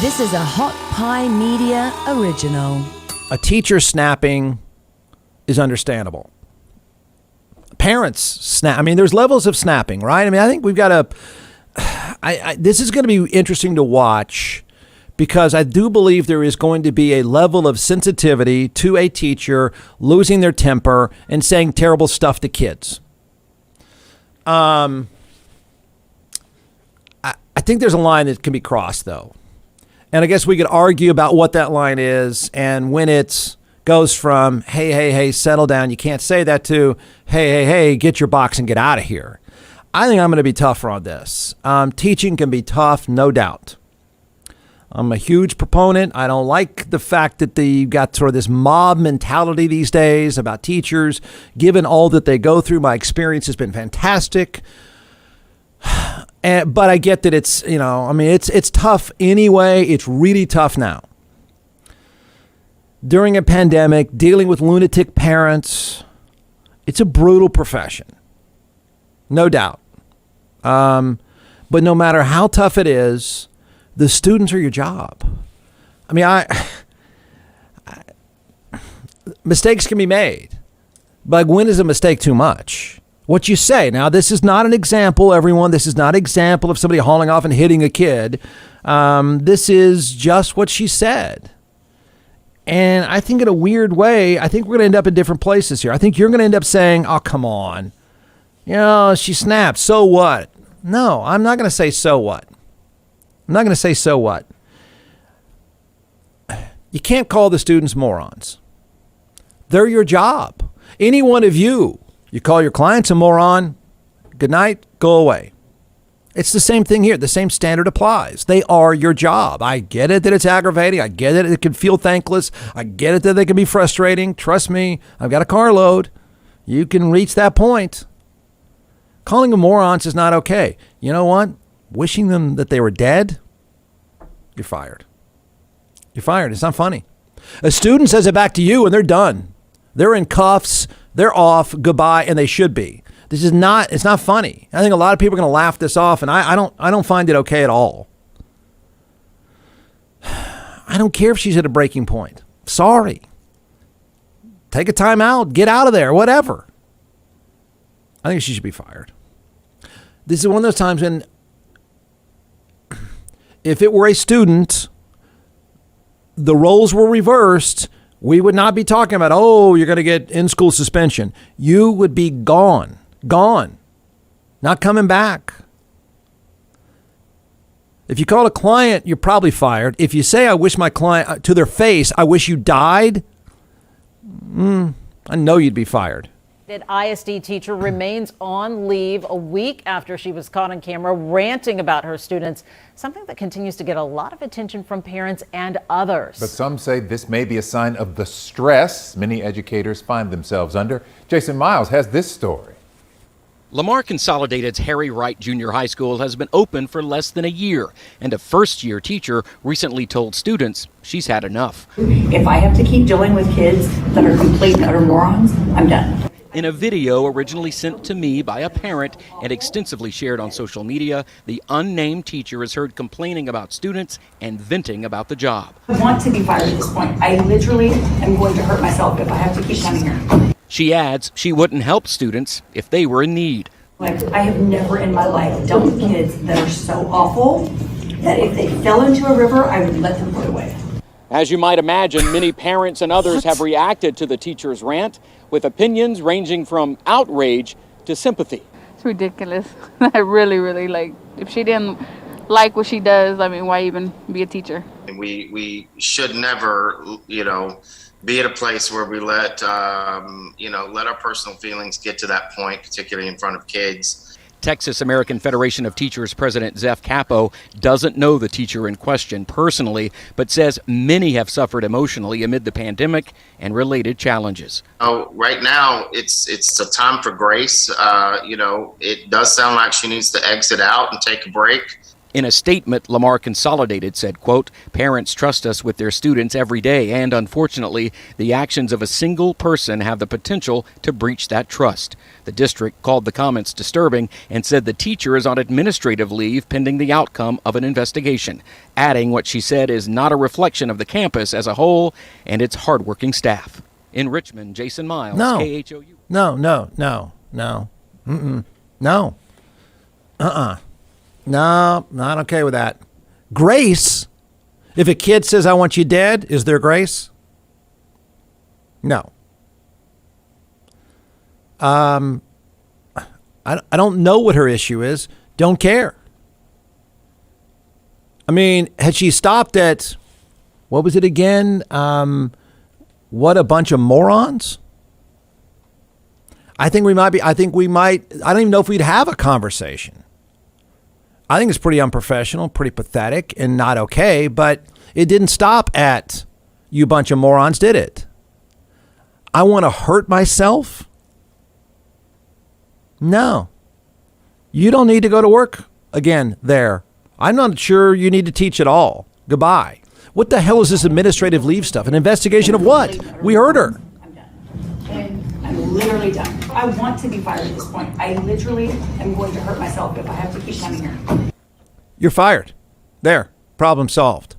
This is a Hot Pie Media original. A teacher snapping is understandable. Parents snap. I mean, there's levels of snapping, right? I mean, I think we've got to. This is going to be interesting to watch because I do believe there is going to be a level of sensitivity to a teacher losing their temper and saying terrible stuff to kids. I think there's a line that can be crossed, though. And I guess we could argue about what that line is and when it goes from, hey, settle down, you can't say that, to, hey, get your box and get out of here. I think I'm going to be tougher on this. Teaching can be tough, no doubt. I'm a huge proponent. I don't like the fact that you've got sort of this mob mentality these days about teachers. Given all that they go through, my experience has been fantastic. But I get that it's, it's tough anyway. It's really tough now. During a pandemic, dealing with lunatic parents, it's a brutal profession. No doubt. But no matter how tough it is, the students are your job. I mean, mistakes can be made. But when is a mistake too much? What you say. Now, this is not an example, everyone. This is not an example of somebody hauling off and hitting a kid. This is just what she said. And I think in a weird way, I think we're going to end up in different places here. I think you're going to end up saying, oh, come on. She snapped. So what? No, I'm not going to say so what. I'm not going to say so what. You can't call the students morons. They're your job. Any one of you. You call your clients a moron, good night, go away. It's the same thing here. The same standard applies. They are your job. I get it that it's aggravating. I get it. It can feel thankless. I get it that they can be frustrating. Trust me, I've got a carload. You can reach that point. Calling them morons is not okay. You know what? Wishing them that they were dead, you're fired. You're fired. It's not funny. A student says it back to you and they're done. They're in cuffs. They're off, goodbye, and they should be. It's not funny. I think a lot of people are going to laugh this off, and I don't find it okay at all. I don't care if she's at a breaking point. Sorry. Take a time out, get out of there, whatever. I think she should be fired. This is one of those times when if it were a student, the roles were reversed, we would not be talking about, you're going to get in-school suspension. You would be gone, not coming back. If you call a client, you're probably fired. If you say, I wish my client, to their face, I wish you died, I know you'd be fired. An ISD teacher remains on leave a week after she was caught on camera ranting about her students, something that continues to get a lot of attention from parents and others. But some say this may be a sign of the stress many educators find themselves under. Jason Miles has this story. Lamar Consolidated's Harry Wright Junior High School has been open for less than a year, and a first-year teacher recently told students she's had enough. If I have to keep dealing with kids that are complete and utter morons, I'm done. In a video originally sent to me by a parent and extensively shared on social media, the unnamed teacher is heard complaining about students and venting about the job. I want to be fired at this point. I literally am going to hurt myself if I have to keep coming here. She adds she wouldn't help students if they were in need. I have never in my life dealt with kids that are so awful that if they fell into a river, I would let them put away. As you might imagine, many parents and others have reacted to the teacher's rant with opinions ranging from outrage to sympathy. It's ridiculous. I really like, if she didn't like what she does, I mean, why even be a teacher? We should never, be at a place where we let our personal feelings get to that point, particularly in front of kids. Texas American Federation of Teachers President Zeph Capo doesn't know the teacher in question personally, but says many have suffered emotionally amid the pandemic and related challenges. Right now, it's a time for grace. It does sound like she needs to exit out and take a break. In a statement, Lamar Consolidated said, quote, "Parents trust us with their students every day, and unfortunately, the actions of a single person have the potential to breach that trust." The district called the comments disturbing and said the teacher is on administrative leave pending the outcome of an investigation, adding what she said is not a reflection of the campus as a whole and its hardworking staff. In Richmond, Jason Miles, No. KHOU. No. No, not okay with that. Grace? If a kid says, "I want you dead," is there grace? No. I don't know what her issue is. Don't care. I mean, had she stopped at, what was it again? What a bunch of morons? I don't even know if we'd have a conversation. I think it's pretty unprofessional, pretty pathetic, and not okay, but it didn't stop at "you bunch of morons," did it? I want to hurt myself? No. You don't need to go to work again there. I'm not sure you need to teach at all. Goodbye. What the hell is this administrative leave stuff? An investigation of what? We heard her. I'm done. And I'm literally done. I want to be fired at this point. I literally am going to hurt myself if I have to keep coming here. You're fired. There. Problem solved.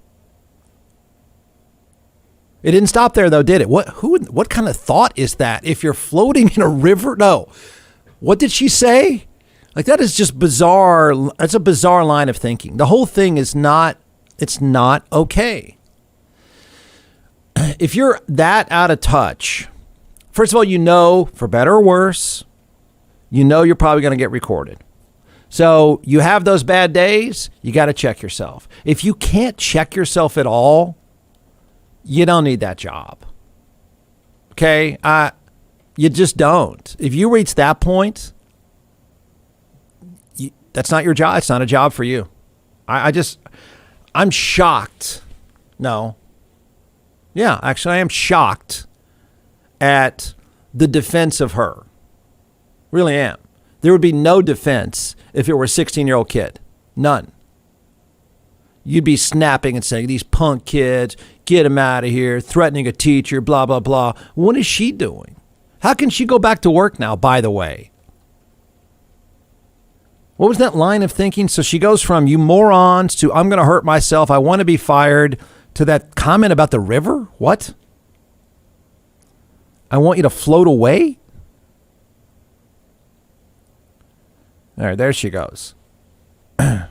It didn't stop there, though, did it? What kind of thought is that? If you're floating in a river? No. What did she say? Like, that is just bizarre. That's a bizarre line of thinking. The whole thing is not, it's not okay. If you're that out of touch, first of all, you know, for better or worse, you know you're probably going to get recorded. So you have those bad days, you got to check yourself. If you can't check yourself at all, you don't need that job. Okay? You just don't. If you reach that point, that's not your job. It's not a job for you. I'm shocked. No. Yeah, actually, I am shocked at the defense of her. Really am. There would be no defense if it were a 16-year-old kid. None. You'd be snapping and saying, "These punk kids, get them out of here," threatening a teacher, blah, blah, blah. What is she doing? How can she go back to work now, by the way? What was that line of thinking? So she goes from "you morons" to "I'm going to hurt myself, I want to be fired," to that comment about the river? What? I want you to float away? All right, there she goes. I'm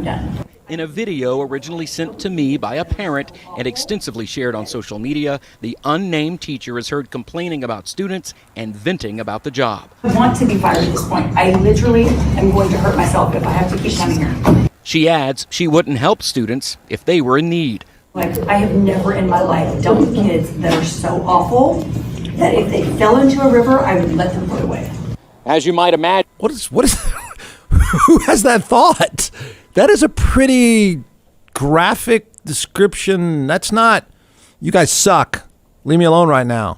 done. In a video originally sent to me by a parent and extensively shared on social media, the unnamed teacher is heard complaining about students and venting about the job. I want to be fired at this point. I literally am going to hurt myself if I have to keep coming here. She adds she wouldn't help students if they were in need. Like, I have never in my life dealt with kids that are so awful that if they fell into a river, I would let them float away. As you might imagine. What is who has that thought? That is a pretty graphic description. That's not, "you guys suck, leave me alone right now."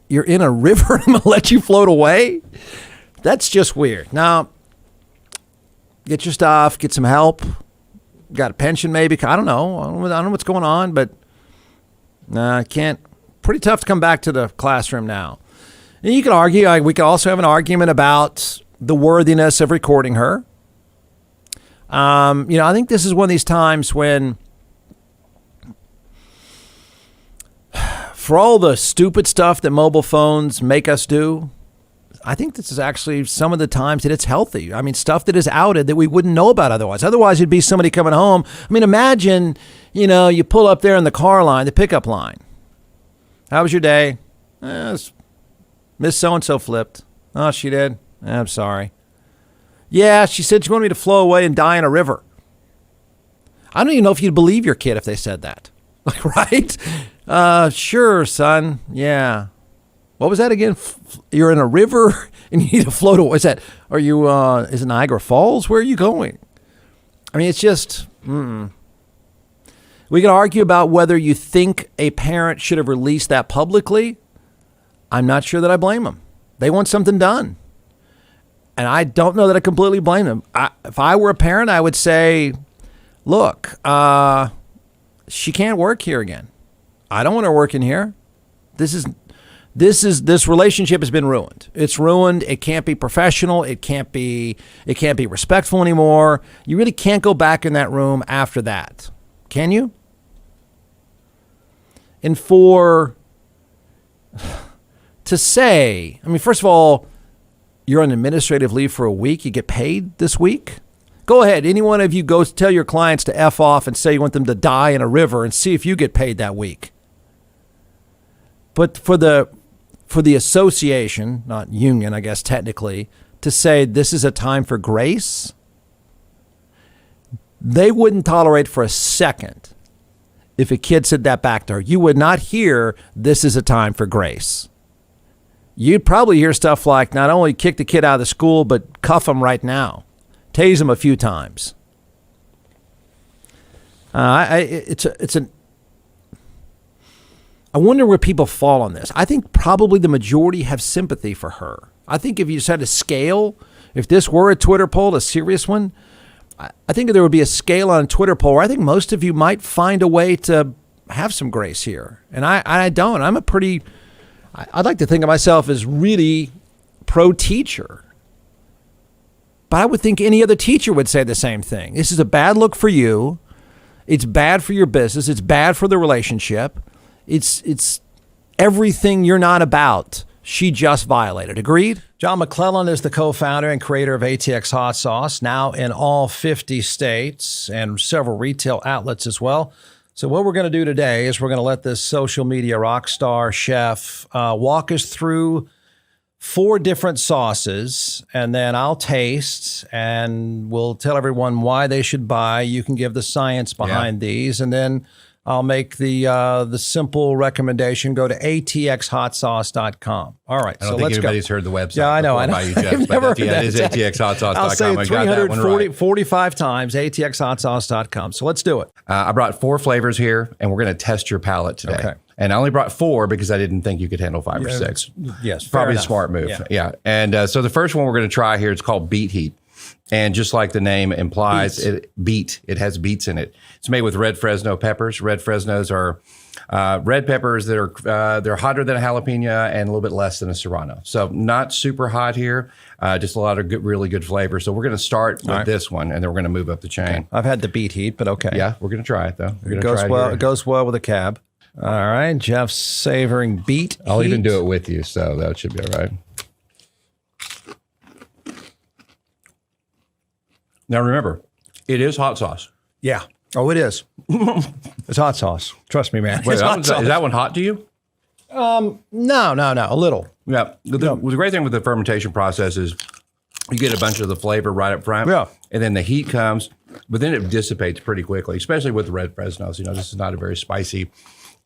You're in a river and I'm going to let you float away? That's just weird. Now, get your stuff, get some help. Got a pension maybe? I don't know. I don't know what's going on, but I can't. Pretty tough to come back to the classroom now. And you could argue, we could also have an argument about the worthiness of recording her. I think this is one of these times when, for all the stupid stuff that mobile phones make us do, I think this is actually some of the times that it's healthy. I mean, stuff that is outed that we wouldn't know about otherwise. Otherwise, it'd be somebody coming home. I mean, imagine, you pull up there in the car line, the pickup line. "How was your day?" "Miss So-and-so flipped." "Oh, she did? I'm sorry." "Yeah, she said she wanted me to flow away and die in a river." I don't even know if you'd believe your kid if they said that. Like, right? Sure, son. Yeah. What was that again? You're in a river and you need to float away. Is it Niagara Falls? Where are you going? I mean, it's just, We can argue about whether you think a parent should have released that publicly. I'm not sure that I blame them. They want something done. And I don't know that I completely blame them. If I were a parent, I would say, look, she can't work here again. I don't want her working here. This relationship has been ruined. It's ruined. It can't be professional. It can't be respectful anymore. You really can't go back in that room after that. Can you? And to say, first of all, you're on administrative leave for a week. You get paid this week. Go ahead. Any one of you go tell your clients to F off and say you want them to die in a river and see if you get paid that week. But for the association, not union, I guess technically, to say this is a time for grace, they wouldn't tolerate for a second if a kid said that back to her. You would not hear this is a time for grace. You'd probably hear stuff like not only kick the kid out of the school, but cuff him right now. Tase him a few times. I wonder where people fall on this. I think probably the majority have sympathy for her. I think if you just had a scale, if this were a Twitter poll, a serious one, I think there would be a scale on a Twitter poll where I think most of you might find a way to have some grace here. And I don't. I'd like to think of myself as really pro-teacher. But I would think any other teacher would say the same thing. This is a bad look for you. It's bad for your business. It's bad for the relationship. It's everything you're not about. She just violated. Agreed? John McClellan is the co-founder and creator of ATX Hot Sauce, now in all 50 states and several retail outlets as well. So what we're going to do today is we're going to let this social media rock star chef walk us through 4 different sauces, and then I'll taste and we'll tell everyone why they should buy. You can give the science behind these, and then I'll make the simple recommendation. Go to atxhotsauce.com. All right, I don't think anybody's heard the website. Yeah, I know. About you, Jeff, but it is atxhotsauce.com. I'll say I got that one right. 45 times, atxhotsauce.com. So let's do it. I brought 4 flavors here, and we're going to test your palate today. Okay. And I only brought 4 because I didn't think you could handle 5 or 6. Yes, probably a smart move. Yeah. And so the first one we're going to try here, it's called Beet Heat. And just like the name implies, it has beets in it. It's made with red Fresno peppers. Red Fresnos are red peppers that are they're hotter than a jalapeno and a little bit less than a serrano. So not super hot here, just a lot of really good flavor. So we're going to start with this one, and then we're going to move up the chain. Okay. I've had the Beet Heat, but okay. Yeah, we're going to try it though. It goes well with a cab. All right, Jeff's savoring Beet Heat. I'll even do it with you, so that should be all right. Now remember, it is hot sauce. Yeah. Oh, it is. It's hot sauce. Trust me, man. Wait, is that one hot to you? No. A little. Yeah. The great thing with the fermentation process is you get a bunch of the flavor right up front. Yeah. And then the heat comes, but then it dissipates pretty quickly, especially with the red Fresnos. This is not a very spicy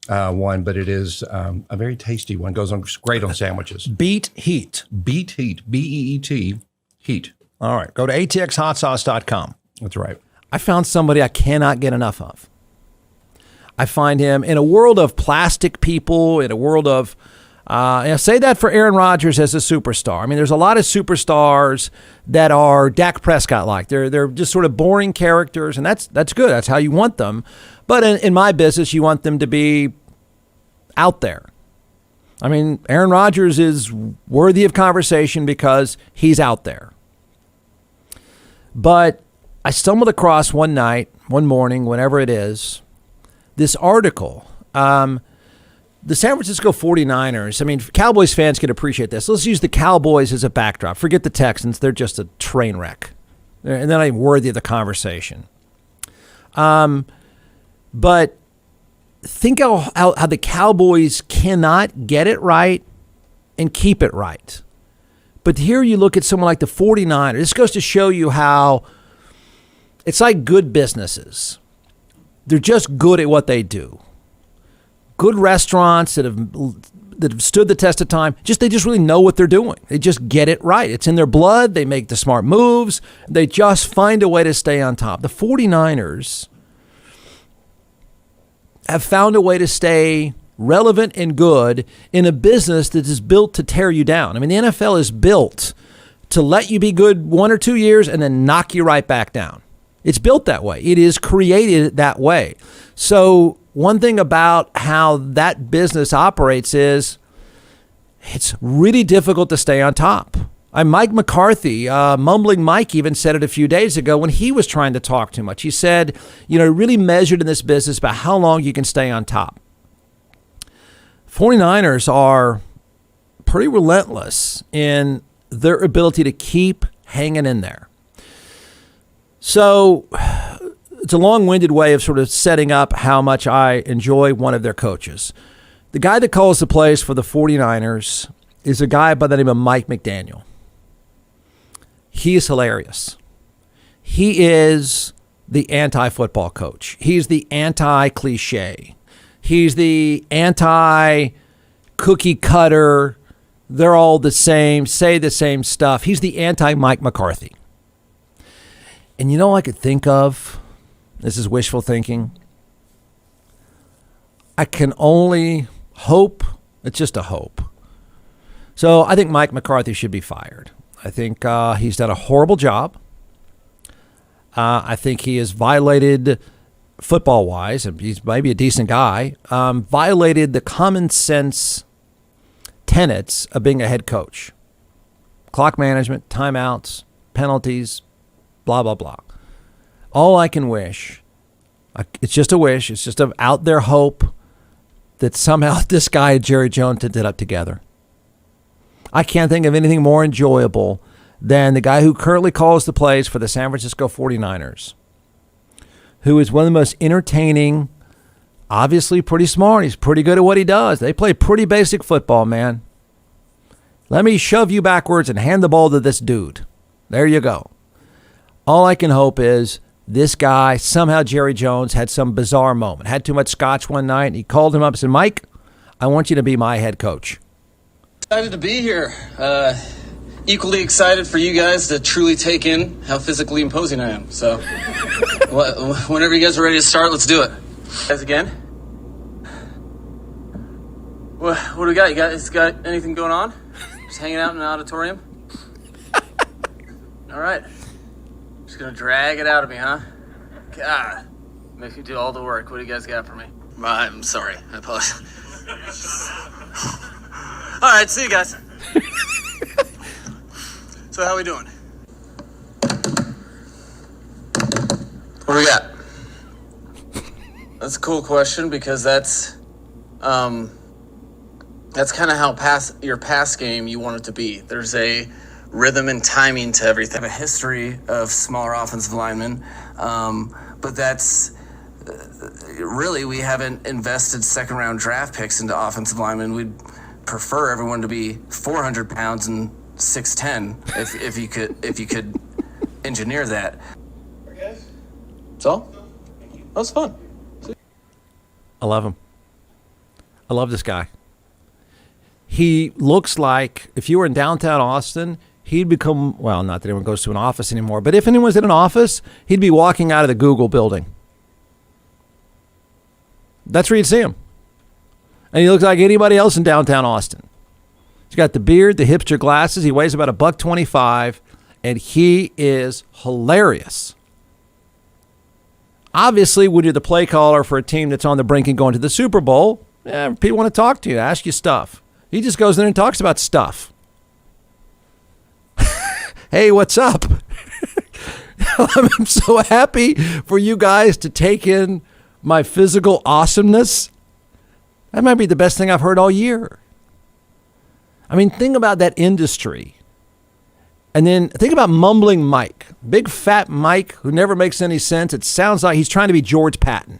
one, but it is a very tasty one. Goes on great on sandwiches. Beet Heat. Beet Heat. B-E-E-T. Heat. All right. Go to atxhotsauce.com. That's right. I found somebody I cannot get enough of. I find him in a world of plastic people, in a world of, say that for Aaron Rodgers as a superstar. There's a lot of superstars that are Dak Prescott-like. They're just sort of boring characters, and that's good. That's how you want them. But in my business, you want them to be out there. Aaron Rodgers is worthy of conversation because he's out there. But I stumbled across one morning, whenever it is, this article. The San Francisco 49ers, Cowboys fans can appreciate this. Let's use the Cowboys as a backdrop. Forget the Texans. They're just a train wreck. And they're not even worthy of the conversation. But think how the Cowboys cannot get it right and keep it right. But here you look at someone like the 49ers. This goes to show you how it's like good businesses. They're just good at what they do. Good restaurants that have stood the test of time, they just really know what they're doing. They just get it right. It's in their blood. They make the smart moves. They just find a way to stay on top. The 49ers have found a way to stay relevant and good in a business that is built to tear you down. The NFL is built to let you be good 1 or 2 years and then knock you right back down. It's built that way. It is created that way. So one thing about how that business operates is it's really difficult to stay on top. Mike McCarthy, Mumbling Mike, even said it a few days ago when he was trying to talk too much. He said, really measured in this business about how long you can stay on top. 49ers are pretty relentless in their ability to keep hanging in there. So it's a long-winded way of sort of setting up how much I enjoy one of their coaches. The guy that calls the plays for the 49ers is a guy by the name of Mike McDaniel. He is hilarious. He is the anti-football coach. He's the anti-cliche. He's the anti-cookie cutter. They're all the same, say the same stuff. He's the anti-Mike McCarthy. And you know what I could think of? This is wishful thinking. I can only hope. It's just a hope. So I think Mike McCarthy should be fired. I think he's done a horrible job. I think he has violated, football-wise, and he's maybe a decent guy, violated the common sense tenets of being a head coach. Clock management, timeouts, penalties, blah, blah, blah. All I can wish, it's just a wish, it's just an out there hope that somehow this guy and Jerry Jones ended up together. I can't think of anything more enjoyable than the guy who currently calls the plays for the San Francisco 49ers, who is one of the most entertaining, obviously pretty smart. He's pretty good at what he does. They play pretty basic football, man. Let me shove you backwards and hand the ball to this dude. There you go. All I can hope is this guy, somehow Jerry Jones, had some bizarre moment, had too much scotch one night, and he called him up and said, Mike, I want you to be my head coach. Excited to be here. Equally excited for you guys to truly take in how physically imposing I am. So, whenever you guys are ready to start, let's do it. Guys, again. What do we got? You guys got anything going on? Just hanging out in an auditorium? All right. Just gonna drag it out of me, huh? God, make me do all the work. What do you guys got for me? I'm sorry. I apologize. All right, see you guys. So how we doing? What do we got? That's a cool question because that's kind of how your pass game you want it to be. There's a rhythm and timing to everything. I have a history of smaller offensive linemen, but that's really we haven't invested second-round draft picks into offensive linemen. We'd prefer everyone to be 400 pounds and 6'10" if you could engineer that. That's all. That was fun. I love him. I love this guy. He looks like if you were in downtown Austin, he'd become, well, not that anyone goes to an office anymore, but if anyone's in an office, he'd be walking out of the Google building. That's where you'd see him. And he looks like anybody else in downtown Austin. He's got the beard, the hipster glasses. He weighs about $125, and he is hilarious. Obviously, when you're the play caller for a team that's on the brink and going to the Super Bowl, people want to talk to you, ask you stuff. He just goes in and talks about stuff. Hey, what's up? I'm so happy for you guys to take in my physical awesomeness. That might be the best thing I've heard all year. I mean, think about that industry. And then think about Mumbling Mike. Big fat Mike who never makes any sense. It sounds like he's trying to be George Patton.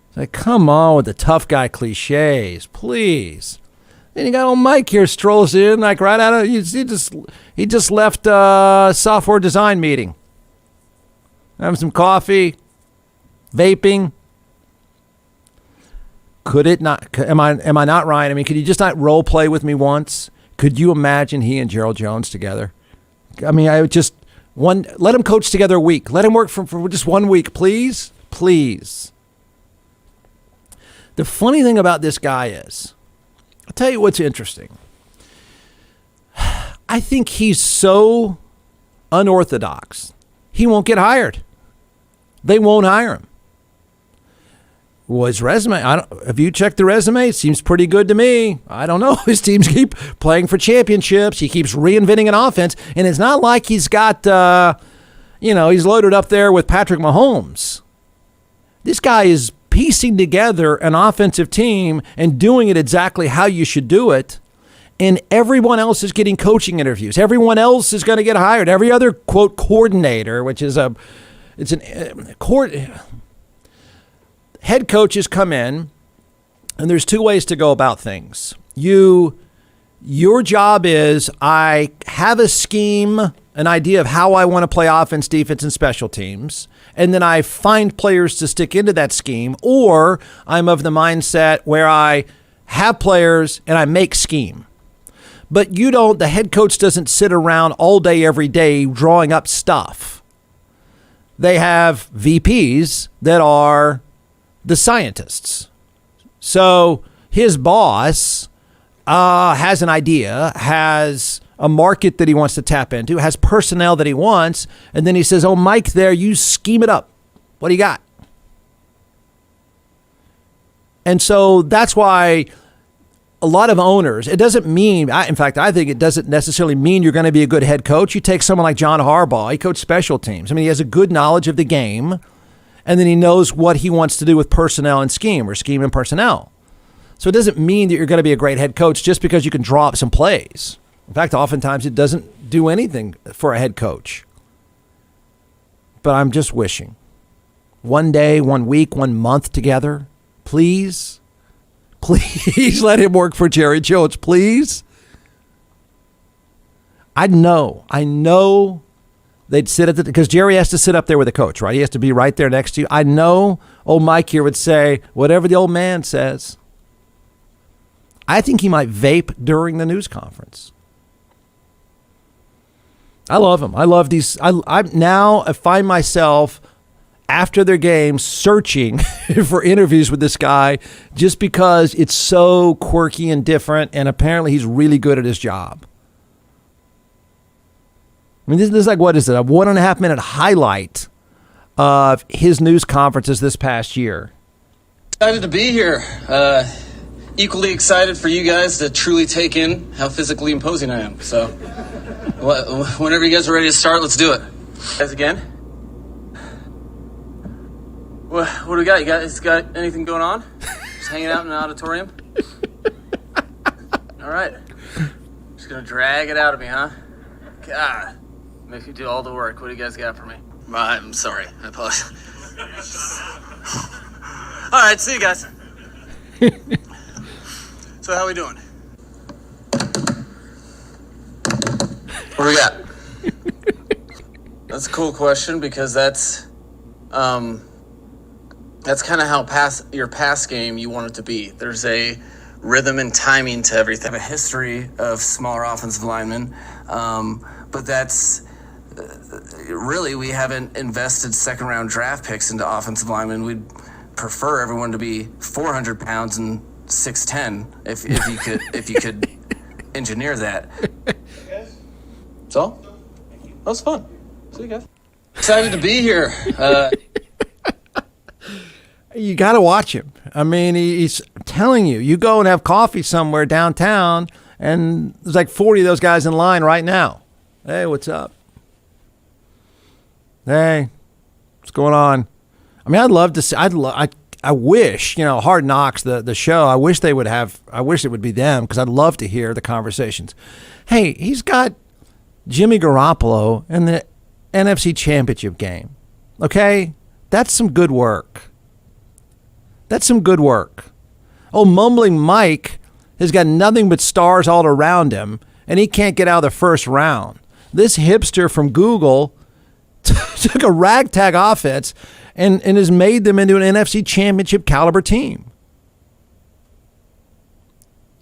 It's like, come on with the tough guy cliches, please. Then you got old Mike here strolls in like right out of, he just left a software design meeting. Having some coffee, vaping. Could it not? Am I not right? I mean, could you just not role play with me once? Could you imagine he and Gerald Jones together? I mean, I would just let them coach together a week. Let them work for just 1 week, please, please. The funny thing about this guy is, I'll tell you what's interesting. I think he's so unorthodox, he won't get hired. They won't hire him. Well, his resume, have you checked the resume? It seems pretty good to me. I don't know. His teams keep playing for championships. He keeps reinventing an offense. And it's not like he's got, he's loaded up there with Patrick Mahomes. This guy is piecing together an offensive team and doing it exactly how you should do it. And everyone else is getting coaching interviews. Everyone else is going to get hired. Every other, quote, coordinator, which is head coaches come in, and there's two ways to go about things. Your job is, I have a scheme, an idea of how I want to play offense, defense, and special teams, and then I find players to stick into that scheme, or I'm of the mindset where I have players and I make scheme. But the head coach doesn't sit around all day, every day drawing up stuff. They have VPs that are the scientists. So his boss has an idea, has a market that he wants to tap into, has personnel that he wants, and then he says, oh, Mike, there, you scheme it up. What do you got? And so that's why a lot of owners, it doesn't mean, in fact, I think it doesn't necessarily mean you're going to be a good head coach. You take someone like John Harbaugh, he coached special teams. I mean, he has a good knowledge of the game, and then he knows what he wants to do with personnel and scheme, or scheme and personnel. So it doesn't mean that you're going to be a great head coach just because you can draw up some plays. In fact, oftentimes it doesn't do anything for a head coach. But I'm just wishing, one day, 1 week, 1 month together, please let him work for Jerry Jones, please. I know they'd sit because Jerry has to sit up there with the coach, right? He has to be right there next to you. I know old Mike here would say, whatever the old man says. I think he might vape during the news conference. I love him. I love these. I find myself after their games searching for interviews with this guy just because it's so quirky and different, and apparently he's really good at his job. I mean, this is like, what is it, a 1.5 minute highlight of his news conferences this past year. Excited to be here. Equally excited for you guys to truly take in how physically imposing I am. So whenever you guys are ready to start, let's do it. Guys, again. What do we got? You guys got anything going on? Just hanging out in an auditorium? All right. Just going to drag it out of me, huh? God. Make you do all the work. What do you guys got for me? I'm sorry. I apologize. All right, see you guys. So how we doing? What do we got? That's a cool question because that's kind of how your pass game you want it to be. There's a rhythm and timing to everything. I have a history of smaller offensive linemen, but that's really, we haven't invested second-round draft picks into offensive linemen. We'd prefer everyone to be 400 pounds and 6'10", if you could engineer that. That's all. That was fun. See you guys. Excited to be here. You got to watch him. I mean, he's telling you, you go and have coffee somewhere downtown, and there's like 40 of those guys in line right now. Hey, what's up? Hey, what's going on? I mean, I'd love to see. I wish, Hard Knocks, the show. I wish it would be them, because I'd love to hear the conversations. Hey, he's got Jimmy Garoppolo in the NFC Championship game. Okay, that's some good work. Oh, Mumbling Mike has got nothing but stars all around him, and he can't get out of the first round. This hipster from Google took a ragtag offense and has made them into an NFC Championship caliber team.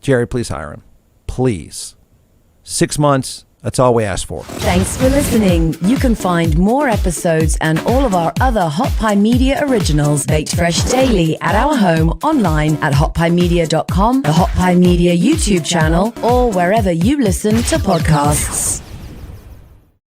Jerry, please hire him. Please. 6 months, That's all we ask for. Thanks for listening. You can find more episodes and all of our other Hot Pie Media originals baked fresh daily at our home online at hotpiemedia.com, the Hot Pie Media YouTube channel, or wherever you listen to podcasts.